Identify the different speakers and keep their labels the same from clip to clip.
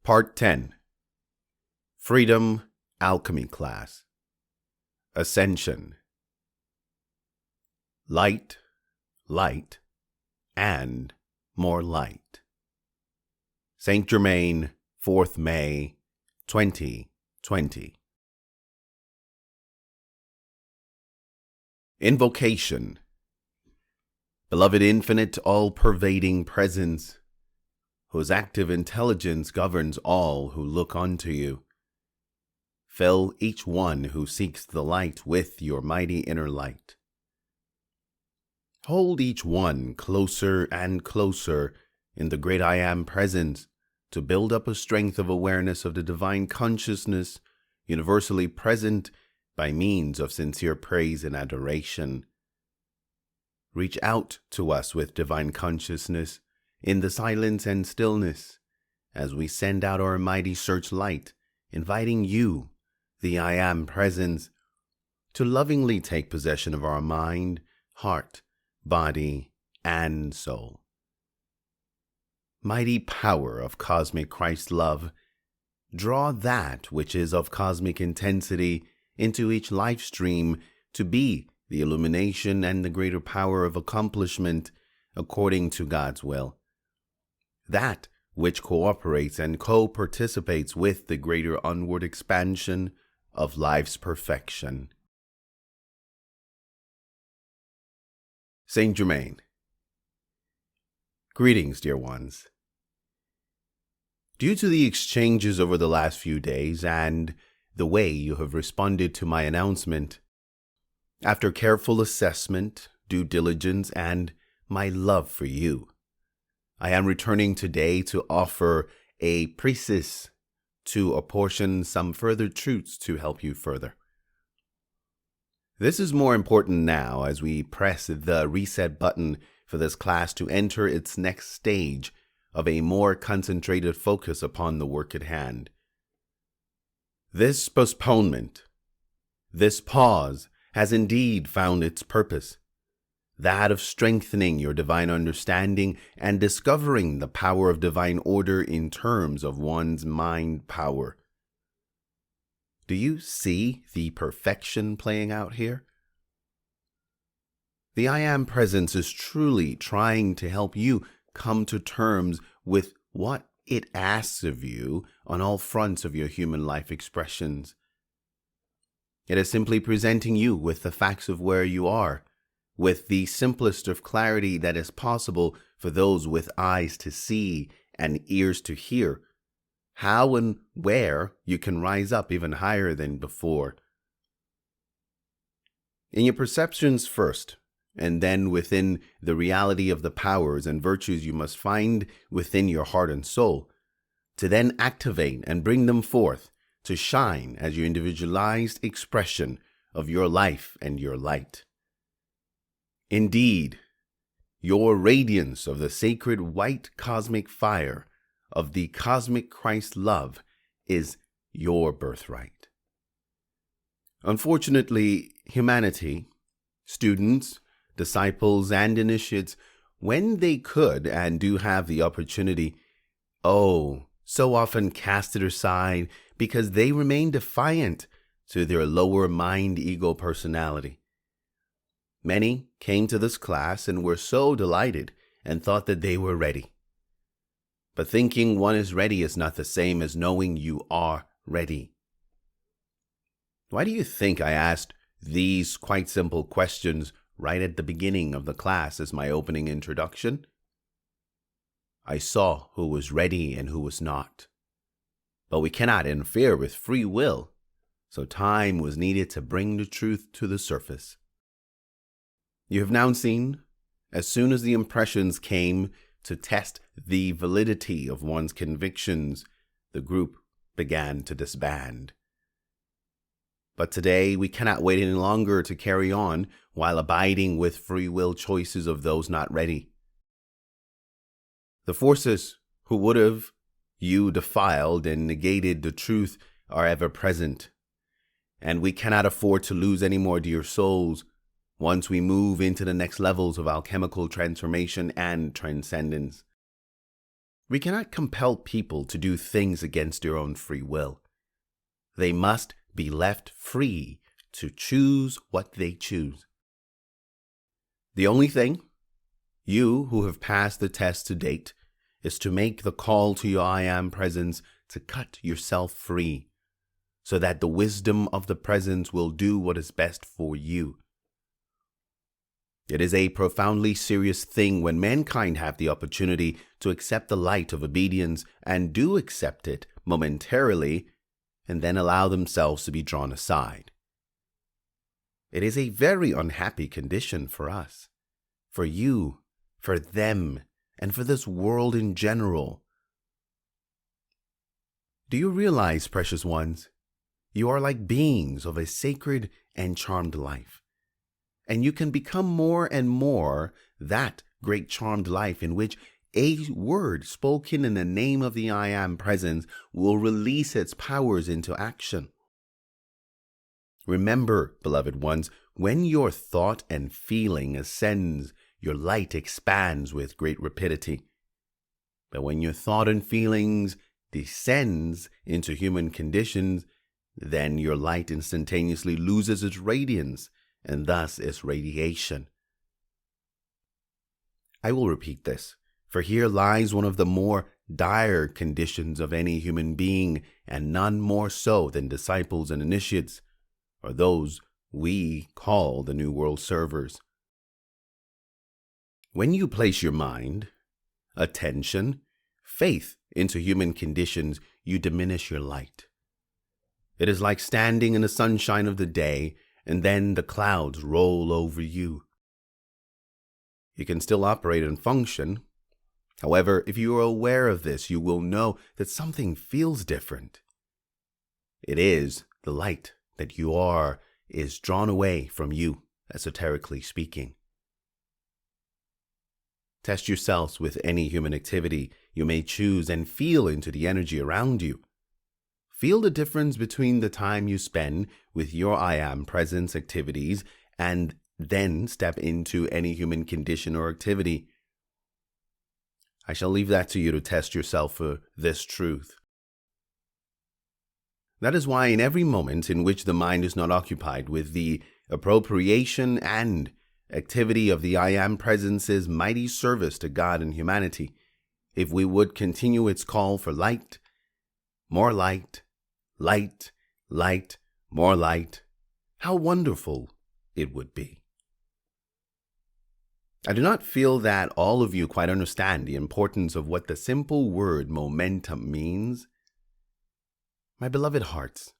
Speaker 1: Part 10. Freedom Alchemy Class. Ascension. Light, light, and more light. Saint Germain, 4th May, 2020. Invocation. Beloved infinite, all-pervading presence, whose active intelligence governs all who look unto you. Fill each one who seeks the light with your mighty inner light. Hold each one closer and closer in the great I Am presence to build up a strength of awareness of the divine consciousness universally present by means of sincere praise and adoration. Reach out to us with divine consciousness in the silence and stillness as we send out our mighty searchlight, inviting you, the I Am presence, to lovingly take possession of our mind, heart, body, and soul. Mighty power of cosmic Christ love, draw that which is of cosmic intensity into each life stream to be the illumination and the greater power of accomplishment according to God's will. That which cooperates and co-participates with the greater onward expansion of life's perfection. Saint Germain. Greetings, dear ones. Due to the exchanges over the last few days and the way you have responded to my announcement, after careful assessment, due diligence, and my love for you, I am returning today to offer a precis to apportion some further truths to help you further. This is more important now as we press the reset button for this class to enter its next stage of a more concentrated focus upon the work at hand. This postponement, this pause, has indeed found its purpose, that of strengthening your divine understanding and discovering the power of divine order in terms of one's mind power. Do you see the perfection playing out here? The I Am presence is truly trying to help you come to terms with what it asks of you on all fronts of your human life expressions. It is simply presenting you with the facts of where you are, with the simplest of clarity that is possible for those with eyes to see and ears to hear, how and where you can rise up even higher than before. In your perceptions first, and then within the reality of the powers and virtues you must find within your heart and soul, to then activate and bring them forth to shine as your individualized expression of your life and your light. Indeed, your radiance of the sacred white cosmic fire of the cosmic Christ love is your birthright. Unfortunately, humanity, students, disciples, and initiates, when they could and do have the opportunity, so often cast it aside because they remain defiant to their lower mind ego personality. Many came to this class and were so delighted and thought that they were ready. But thinking one is ready is not the same as knowing you are ready. Why do you think I asked these quite simple questions right at the beginning of the class as my opening introduction? I saw who was ready and who was not. But we cannot interfere with free will, so time was needed to bring the truth to the surface. You have now seen, as soon as the impressions came to test the validity of one's convictions, the group began to disband. But today we cannot wait any longer to carry on while abiding with free will choices of those not ready. The forces who would have you defiled and negated the truth are ever present, and we cannot afford to lose any more dear souls once we move into the next levels of alchemical transformation and transcendence. We cannot compel people to do things against their own free will. They must be left free to choose what they choose. The only thing, you who have passed the test to date, is to make the call to your I Am presence to cut yourself free, so that the wisdom of the presence will do what is best for you. It is a profoundly serious thing when mankind have the opportunity to accept the light of obedience and do accept it momentarily and then allow themselves to be drawn aside. It is a very unhappy condition for us, for you, for them, and for this world in general. Do you realize, precious ones, you are like beings of a sacred and charmed life, and you can become more and more that great charmed life in which a word spoken in the name of the I Am presence will release its powers into action. Remember, beloved ones, when your thought and feeling ascends, your light expands with great rapidity. But when your thought and feelings descends into human conditions, then your light instantaneously loses its radiance and thus its radiation. I will repeat this, for here lies one of the more dire conditions of any human being, and none more so than disciples and initiates, or those we call the New World servers. When you place your mind, attention, faith into human conditions, you diminish your light. It is like standing in the sunshine of the day, and then the clouds roll over you. You can still operate and function. However, if you are aware of this, you will know that something feels different. It is the light that you are is drawn away from you, esoterically speaking. Test yourselves with any human activity you may choose and feel into the energy around you. Feel the difference between the time you spend with your I Am presence activities and then step into any human condition or activity. I shall leave that to you to test yourself for this truth. That is why in every moment in which the mind is not occupied with the appropriation and activity of the I Am presence's mighty service to God and humanity, if we would continue its call for light, more light, light, light, more light, how wonderful it would be. I do not feel that all of you quite understand the importance of what the simple word momentum means. My beloved hearts,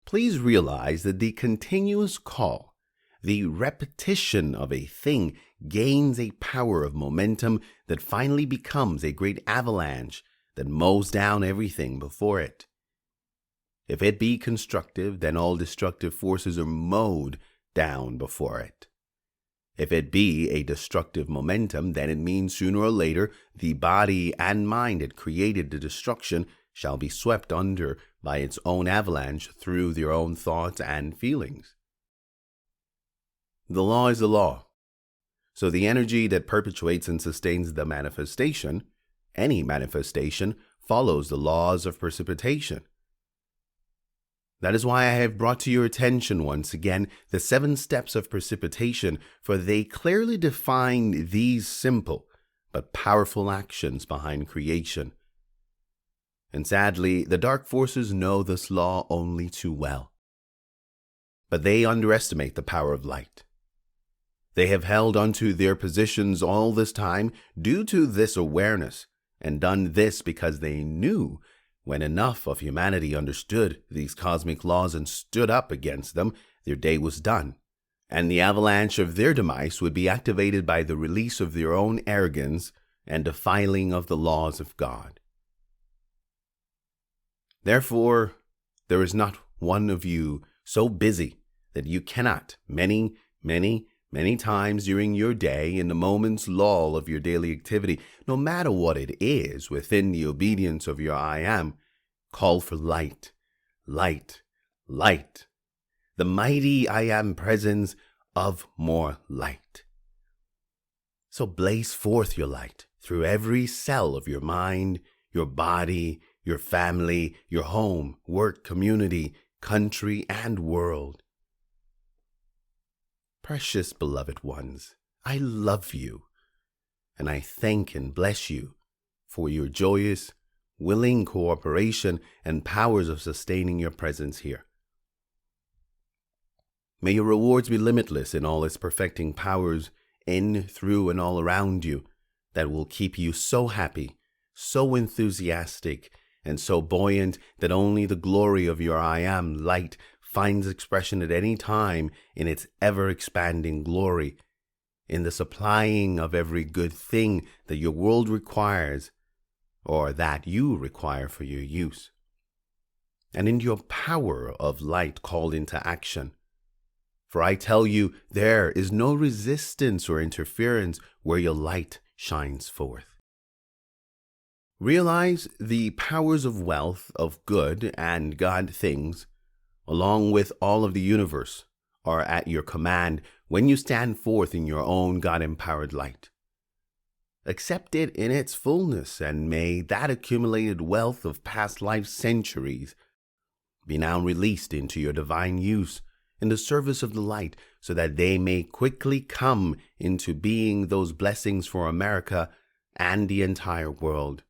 Speaker 1: please realize that the continuous call, the repetition of a thing gains a power of momentum that finally becomes a great avalanche that mows down everything before it. If it be constructive, then all destructive forces are mowed down before it. If it be a destructive momentum, then it means sooner or later the body and mind that created the destruction shall be swept under by its own avalanche through their own thoughts and feelings. The law is the law. So the energy that perpetuates and sustains the manifestation, any manifestation, follows the laws of precipitation. That is why I have brought to your attention once again the 7 steps of precipitation, for they clearly define these simple but powerful actions behind creation. And sadly, the dark forces know this law only too well. But they underestimate the power of light. They have held onto their positions all this time due to this awareness, and done this because they knew when enough of humanity understood these cosmic laws and stood up against them, their day was done, and the avalanche of their demise would be activated by the release of their own arrogance and defiling of the laws of God. Therefore, there is not one of you so busy that you cannot many times during your day, in the moment's lull of your daily activity, no matter what it is, within the obedience of your I Am, call for light, light, light, the mighty I Am presence of more light. So blaze forth your light, through every cell of your mind, your body, your family, your home, work, community, country, and world. Precious beloved ones, I love you, and I thank and bless you for your joyous, willing cooperation and powers of sustaining your presence here. May your rewards be limitless in all its perfecting powers in, through, and all around you that will keep you so happy, so enthusiastic, and so buoyant that only the glory of your I Am light finds expression at any time in its ever-expanding glory, in the supplying of every good thing that your world requires, or that you require for your use, and in your power of light called into action. For I tell you, there is no resistance or interference where your light shines forth. Realize the powers of wealth, of good and God things, along with all of the universe, are at your command when you stand forth in your own God-empowered light. Accept it in its fullness, and may that accumulated wealth of past life centuries be now released into your divine use in the service of the light, so that they may quickly come into being those blessings for America and the entire world.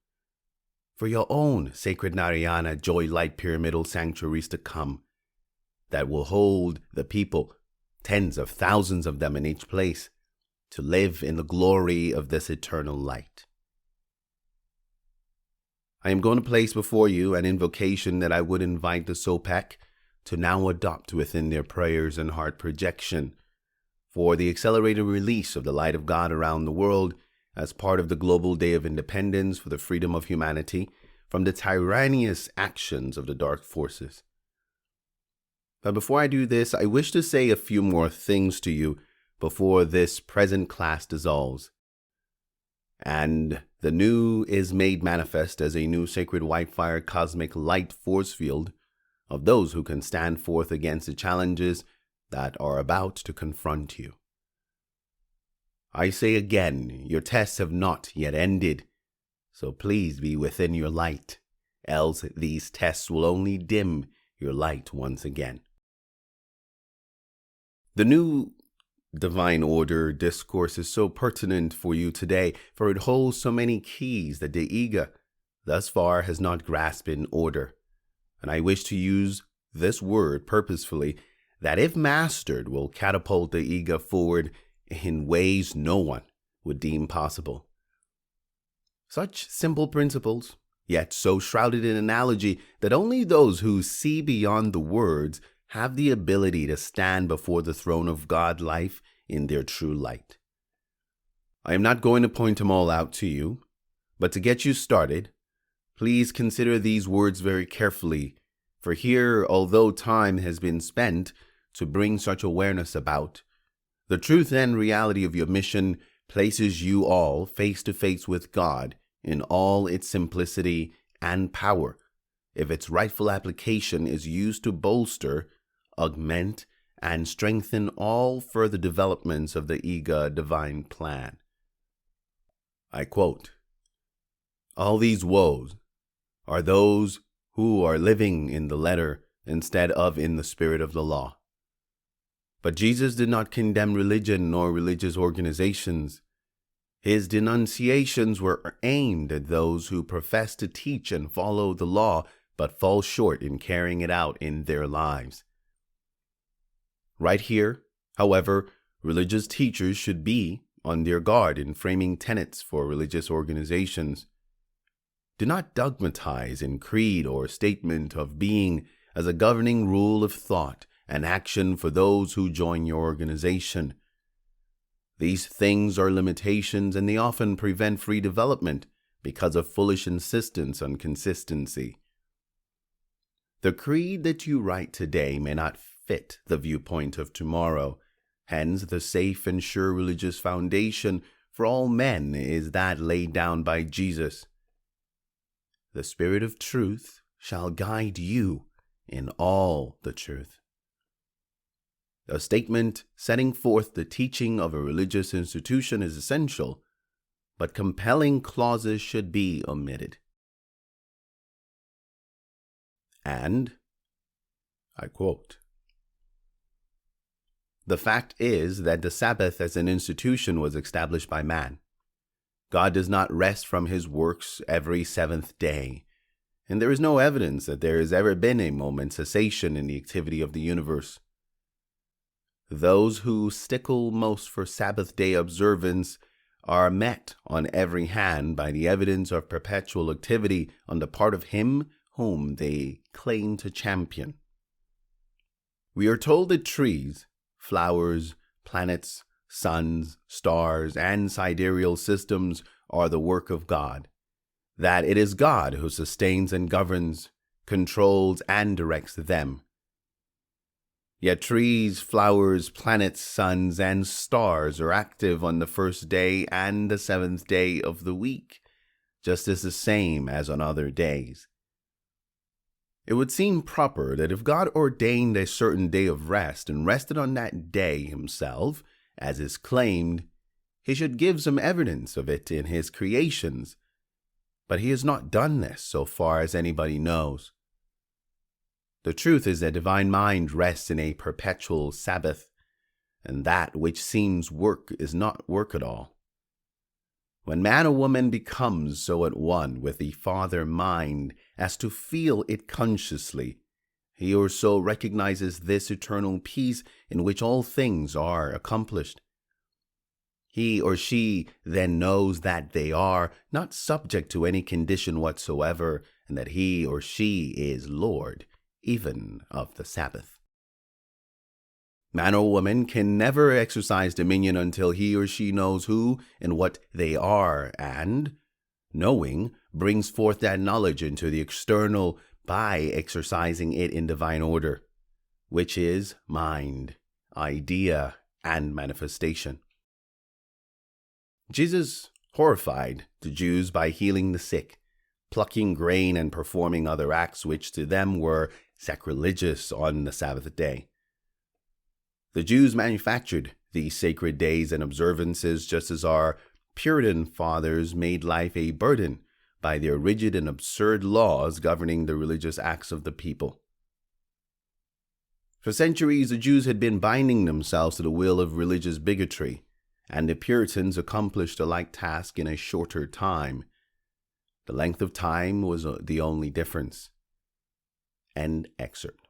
Speaker 1: For your own sacred Narayana joy light pyramidal sanctuaries to come, that will hold the people, tens of thousands of them in each place, to live in the glory of this eternal light. I am going to place before you an invocation that I would invite the SOPEC to now adopt within their prayers and heart projection for the accelerated release of the light of God around the world as part of the Global Day of Independence for the freedom of humanity from the tyrannous actions of the dark forces. But before I do this, I wish to say a few more things to you before this present class dissolves, and the new is made manifest as a new sacred white fire cosmic light force field of those who can stand forth against the challenges that are about to confront you. I say again, your tests have not yet ended, so please be within your light, else these tests will only dim your light once again. The new divine order discourse is so pertinent for you today, for it holds so many keys that the ego thus far has not grasped in order. And I wish to use this word purposefully, that if mastered will catapult the ego forward in ways no one would deem possible. Such simple principles, yet so shrouded in analogy that only those who see beyond the words have the ability to stand before the throne of God life in their true light. I am not going to point them all out to you, but to get you started, please consider these words very carefully, for here, although time has been spent to bring such awareness about, the truth and reality of your mission places you all face to face with God in all its simplicity and power, if its rightful application is used to bolster, augment, and strengthen all further developments of the ego divine plan. I quote, "All these woes are those who are living in the letter instead of in the spirit of the law. But Jesus did not condemn religion nor religious organizations. His denunciations were aimed at those who profess to teach and follow the law but fall short in carrying it out in their lives. Right here, however, religious teachers should be on their guard in framing tenets for religious organizations. Do not dogmatize in creed or statement of being as a governing rule of thought and action for those who join your organization. These things are limitations, and they often prevent free development because of foolish insistence on consistency. The creed that you write today may not fit the viewpoint of tomorrow. Hence, the safe and sure religious foundation for all men is that laid down by Jesus. The Spirit of truth shall guide you in all the truth. A statement setting forth the teaching of a religious institution is essential, but compelling clauses should be omitted. And, I quote, "The fact is that the Sabbath as an institution was established by man. God does not rest from his works every seventh day, and there is no evidence that there has ever been a moment's cessation in the activity of the universe. Those who stickle most for Sabbath day observance are met on every hand by the evidence of perpetual activity on the part of him whom they claim to champion. We are told that trees, flowers, planets, suns, stars, and sidereal systems are the work of God, that it is God who sustains and governs, controls, and directs them. Yet trees, flowers, planets, suns, and stars are active on the first day and the seventh day of the week, just as the same as on other days. It would seem proper that if God ordained a certain day of rest and rested on that day himself, as is claimed, he should give some evidence of it in his creations. But he has not done this so far as anybody knows. The truth is that divine mind rests in a perpetual Sabbath, and that which seems work is not work at all. When man or woman becomes so at one with the Father mind as to feel it consciously, he or so recognizes this eternal peace in which all things are accomplished. He or she then knows that they are not subject to any condition whatsoever, and that he or she is Lord, even of the Sabbath. Man or woman can never exercise dominion until he or she knows who and what they are, and, knowing, brings forth that knowledge into the external by exercising it in divine order, which is mind, idea, and manifestation. Jesus horrified the Jews by healing the sick, plucking grain, and performing other acts which to them were sacrilegious on the Sabbath day. The Jews manufactured these sacred days and observances just as our Puritan fathers made life a burden by their rigid and absurd laws governing the religious acts of the people. For centuries, the Jews had been binding themselves to the will of religious bigotry, and the Puritans accomplished a like task in a shorter time. The length of time was the only difference. End excerpt.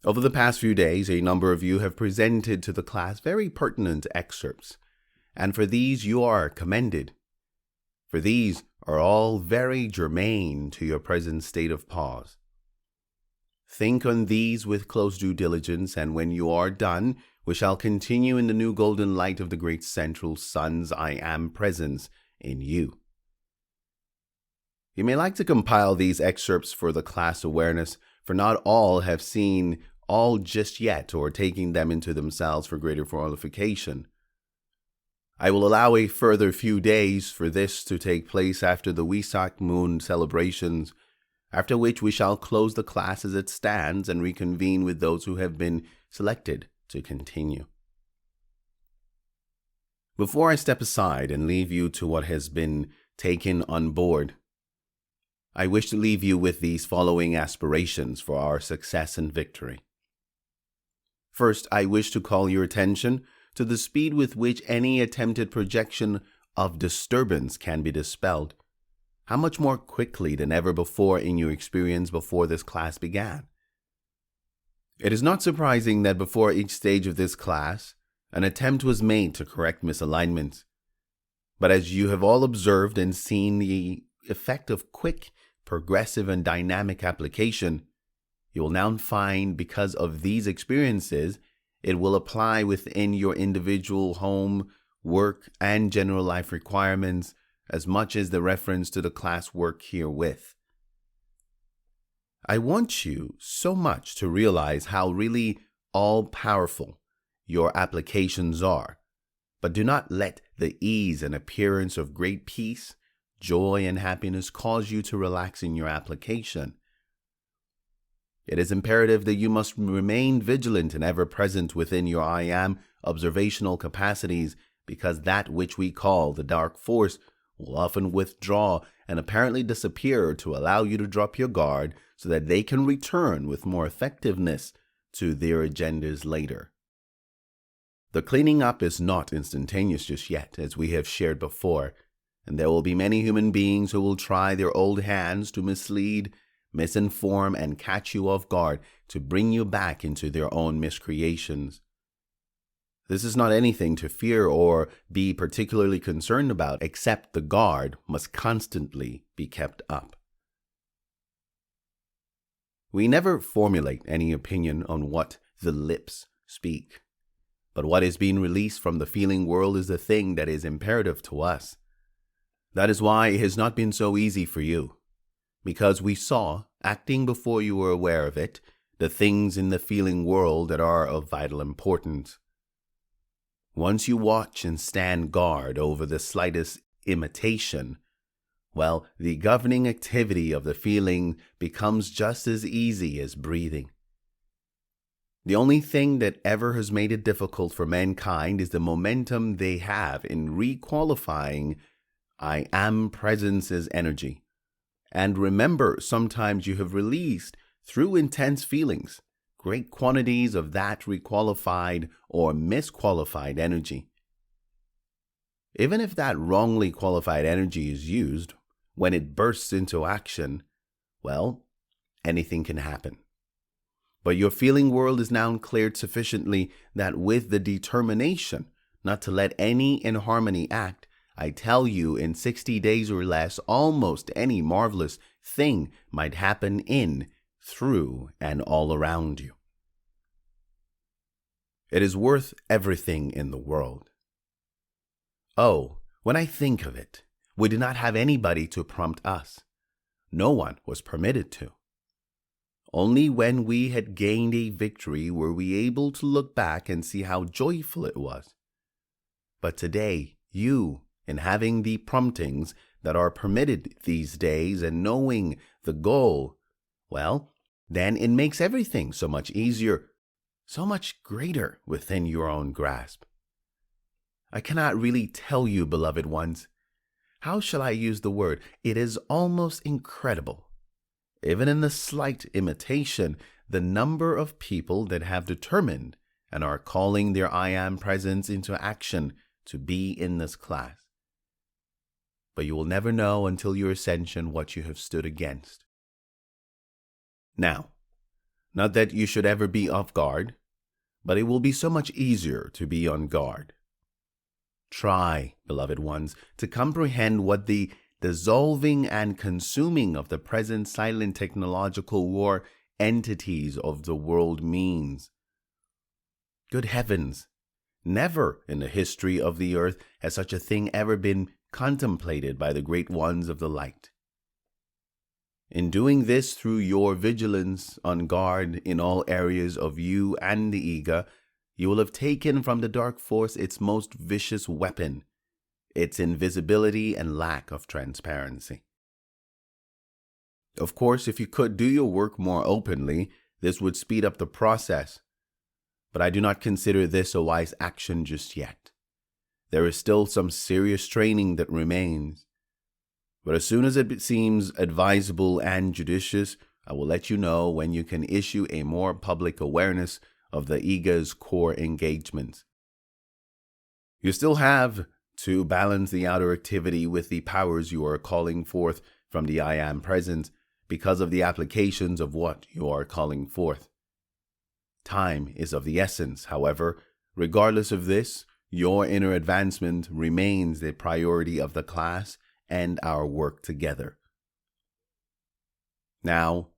Speaker 1: Over the past few days, a number of you have presented to the class very pertinent excerpts, and for these you are commended. For these are all very germane to your present state of pause. Think on these with close due diligence, and when you are done, we shall continue in the new golden light of the great central sun's I am presence in you. You may like to compile these excerpts for the class awareness, for not all have seen all just yet or taking them into themselves for greater qualification. I will allow a further few days for this to take place after the Wesak moon celebrations, after which we shall close the class as it stands and reconvene with those who have been selected to continue. Before I step aside and leave you to what has been taken on board, I wish to leave you with these following aspirations for our success and victory. First, I wish to call your attention to the speed with which any attempted projection of disturbance can be dispelled. How much more quickly than ever before in your experience before this class began. It is not surprising that before each stage of this class, an attempt was made to correct misalignments. But as you have all observed and seen the effect of quick, progressive, and dynamic application, you will now find because of these experiences, it will apply within your individual home, work, and general life requirements as much as the reference to the class work herewith. I want you so much to realize how really all-powerful your applications are, but do not let the ease and appearance of great peace, joy, and happiness cause you to relax in your application. It is imperative that you must remain vigilant and ever present within your I am observational capacities because that which we call the dark force will often withdraw and apparently disappear to allow you to drop your guard so that they can return with more effectiveness to their agendas later. The cleaning up is not instantaneous just yet, as we have shared before, and there will be many human beings who will try their old hands to mislead, misinform, and catch you off guard to bring you back into their own miscreations. This is not anything to fear or be particularly concerned about, except the guard must constantly be kept up. We never formulate any opinion on what the lips speak, but what is being released from the feeling world is the thing that is imperative to us. That is why it has not been so easy for you, because we saw, acting before you were aware of it, the things in the feeling world that are of vital importance. Once you watch and stand guard over the slightest imitation, well, the governing activity of the feeling becomes just as easy as breathing. The only thing that ever has made it difficult for mankind is the momentum they have in requalifying I am presence's energy. And remember, sometimes you have released, through intense feelings, great quantities of that requalified or misqualified energy. Even if that wrongly qualified energy is used, when it bursts into action, well, anything can happen. But your feeling world is now cleared sufficiently that with the determination not to let any inharmony act, I tell you, in 60 days or less, almost any marvelous thing might happen in, through, and all around you. It is worth everything in the world. Oh, when I think of it, we did not have anybody to prompt us. No one was permitted to. Only when we had gained a victory were we able to look back and see how joyful it was. But today, you, in having the promptings that are permitted these days and knowing the goal, well, then it makes everything so much easier, so much greater within your own grasp. I cannot really tell you, beloved ones. How shall I use the word? It is almost incredible. Even in the slight imitation, the number of people that have determined and are calling their I am presence into action to be in this class. But you will never know until your ascension what you have stood against. Now, not that you should ever be off guard, but it will be so much easier to be on guard. Try, beloved ones, to comprehend what the dissolving and consuming of the present silent technological war entities of the world means. Good heavens, never in the history of the earth has such a thing ever been contemplated by the great ones of the light. In doing this through your vigilance on guard in all areas of you and the ego, you will have taken from the dark force its most vicious weapon, its invisibility and lack of transparency. Of course, if you could do your work more openly, this would speed up the process. But I do not consider this a wise action just yet. There is still some serious training that remains. But as soon as it seems advisable and judicious, I will let you know when you can issue a more public awareness of the ego's core engagements. You still have to balance the outer activity with the powers you are calling forth from the I Am presence because of the applications of what you are calling forth. Time is of the essence, however. Regardless of this, your inner advancement remains the priority of the class and our work together. Now,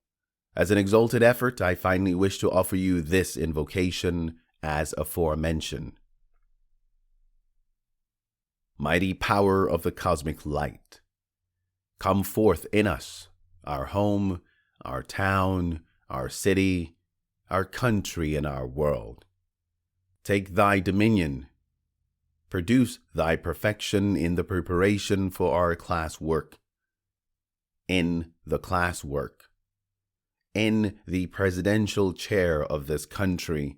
Speaker 1: as an exalted effort, I finally wish to offer you this invocation as aforementioned. Mighty power of the cosmic light, come forth in us, our home, our town, our city, our country, and our world. Take thy dominion. Produce thy perfection in the preparation for our class work, in the class work, in the presidential chair of this country,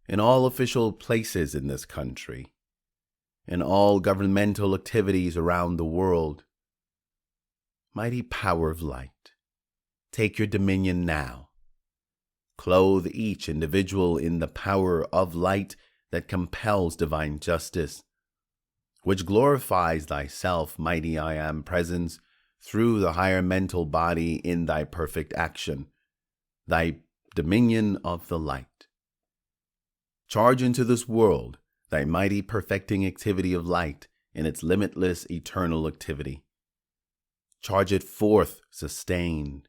Speaker 1: in all official places in this country, in all governmental activities around the world. Mighty power of light, take your dominion now. Clothe each individual in the power of light that compels divine justice, which glorifies thyself, mighty I Am Presence, through the higher mental body in thy perfect action, thy dominion of the light. Charge into this world thy mighty perfecting activity of light in its limitless eternal activity. Charge it forth sustained.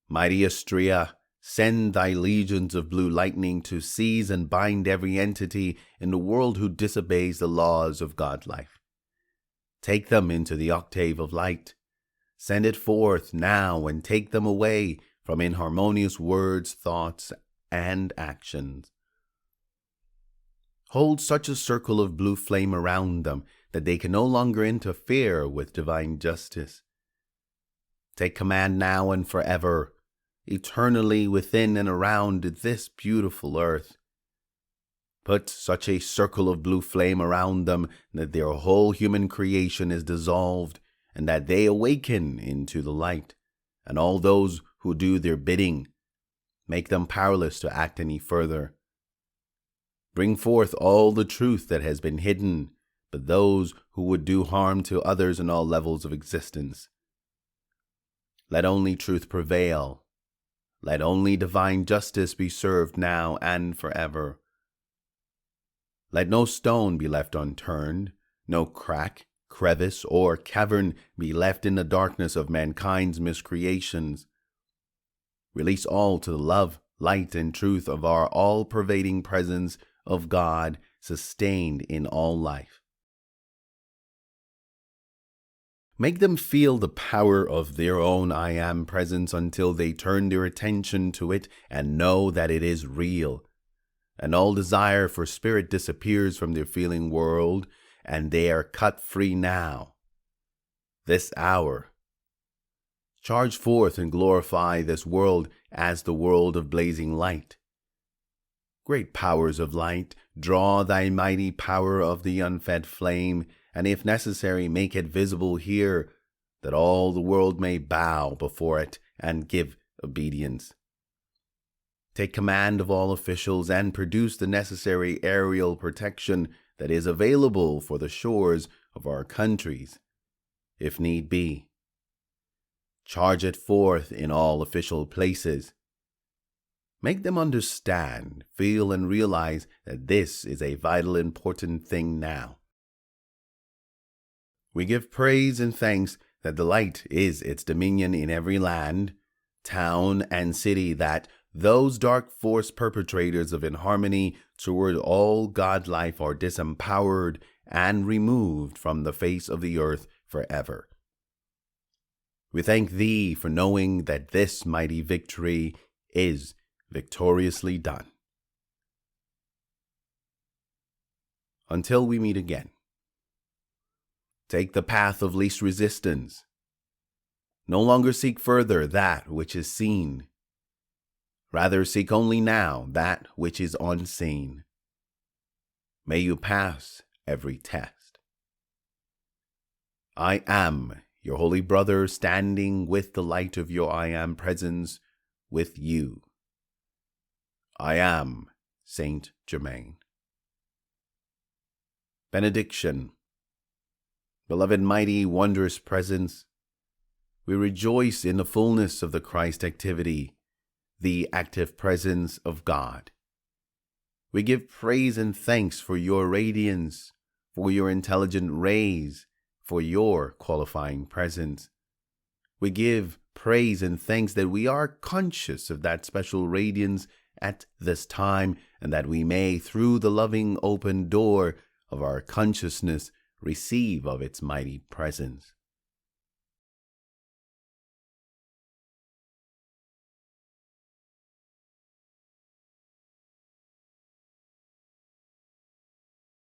Speaker 1: Mighty Astrea, send thy legions of blue lightning to seize and bind every entity in the world who disobeys the laws of God life. Take them into the octave of light. Send it forth now and take them away from inharmonious words, thoughts, and actions. Hold such a circle of blue flame around them that they can no longer interfere with divine justice. Take command now and forever, eternally within and around this beautiful earth. Put such a circle of blue flame around them that their whole human creation is dissolved and that they awaken into the light, and all those who do their bidding, make them powerless to act any further. Bring forth all the truth that has been hidden, but those who would do harm to others in all levels of existence. Let only truth prevail. Let only divine justice be served now and forever. Let no stone be left unturned, no crack, crevice, or cavern be left in the darkness of mankind's miscreations. Release all to the love, light, and truth of our all-pervading presence of God sustained in all life. Make them feel the power of their own I Am Presence until they turn their attention to it and know that it is real. And all desire for spirit disappears from their feeling world, and they are cut free now, this hour. Charge forth and glorify this world as the world of blazing light. Great powers of light, draw thy mighty power of the unfed flame, and if necessary, make it visible here, that all the world may bow before it and give obedience. Take command of all officials and produce the necessary aerial protection that is available for the shores of our countries, if need be. Charge it forth in all official places. Make them understand, feel, and realize that this is a vital, important thing now. We give praise and thanks that the light is its dominion in every land, town, and city, that those dark force perpetrators of inharmony toward all God life are disempowered and removed from the face of the earth forever. We thank thee for knowing that this mighty victory is victoriously done. Until we meet again, take the path of least resistance. No longer seek further that which is seen. Rather seek only now that which is unseen. May you pass every test. I am your holy brother, standing with the light of your I Am Presence with you. I am Saint Germain. Benediction. Beloved, mighty, wondrous presence, we rejoice in the fullness of the Christ activity, the active presence of God. We give praise and thanks for your radiance, for your intelligent rays, for your qualifying presence. We give praise and thanks that we are conscious of that special radiance at this time, and that we may, through the loving open door of our consciousness, receive of its mighty presence.